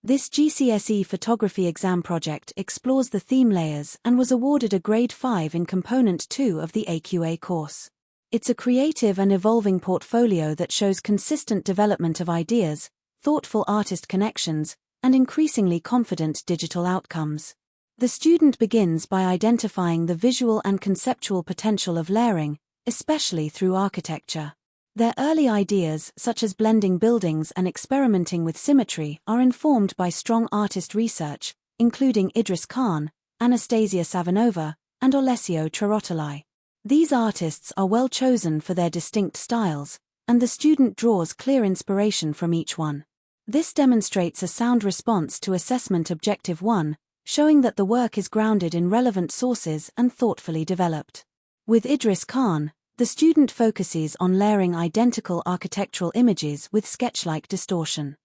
This GCSE photography exam project explores the theme layers and was awarded a Grade 5 in Component 2 of the AQA course. It's a creative and evolving portfolio that shows consistent development of ideas, thoughtful artist connections, and increasingly confident digital outcomes. The student begins by identifying the visual and conceptual potential of layering, especially through architecture. Their early ideas, such as blending buildings and experimenting with symmetry, are informed by strong artist research, including Idris Khan, Anastasia Savinova, and Alessio Trerotoli. These artists are well chosen for their distinct styles, and the student draws clear inspiration from each one. This demonstrates a sound response to Assessment Objective 1, showing that the work is grounded in relevant sources and thoughtfully developed. With Idris Khan, the student focuses on layering identical architectural images with sketch-like distortion.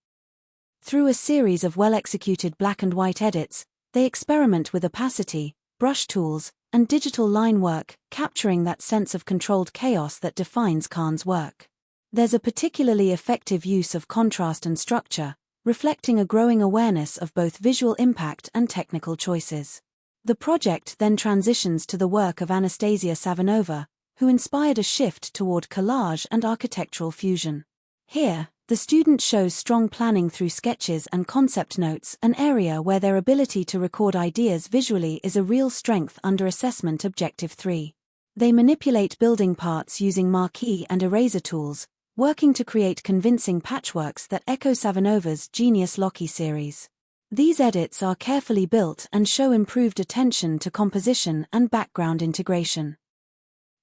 Through a series of well-executed black and white edits, they experiment with opacity, brush tools, and digital line work, capturing that sense of controlled chaos that defines Khan's work. There's a particularly effective use of contrast and structure, reflecting a growing awareness of both visual impact and technical choices. The project then transitions to the work of Anastasia Savinova, who inspired a shift toward collage and architectural fusion. Here, the student shows strong planning through sketches and concept notes, an area where their ability to record ideas visually is a real strength under Assessment Objective 3. They manipulate building parts using marquee and eraser tools, working to create convincing patchworks that echo Savinova's Genius Loci series. These edits are carefully built and show improved attention to composition and background integration.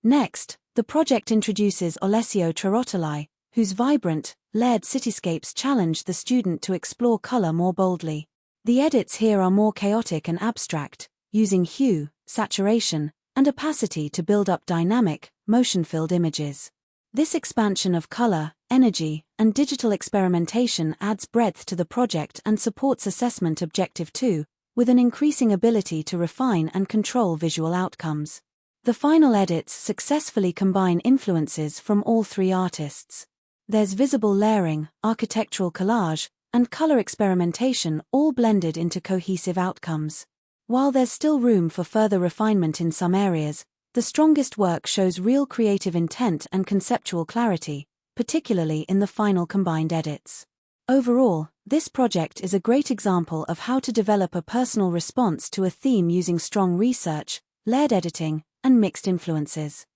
Next, the project introduces Alessio Trerotoli, whose vibrant, layered cityscapes challenge the student to explore color more boldly. The edits here are more chaotic and abstract, using hue, saturation, and opacity to build up dynamic, motion-filled images. This expansion of color, energy, and digital experimentation adds breadth to the project and supports Assessment Objective 2, with an increasing ability to refine and control visual outcomes. The final edits successfully combine influences from all three artists. There's visible layering, architectural collage, and color experimentation all blended into cohesive outcomes. While there's still room for further refinement in some areas, the strongest work shows real creative intent and conceptual clarity, particularly in the final combined edits. Overall, this project is a great example of how to develop a personal response to a theme using strong research, layered editing, and mixed influences.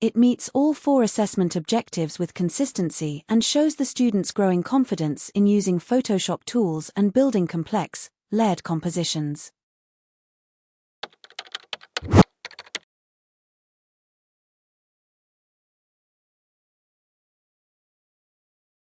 It meets all four assessment objectives with consistency and shows the students' growing confidence in using Photoshop tools and building complex, layered compositions.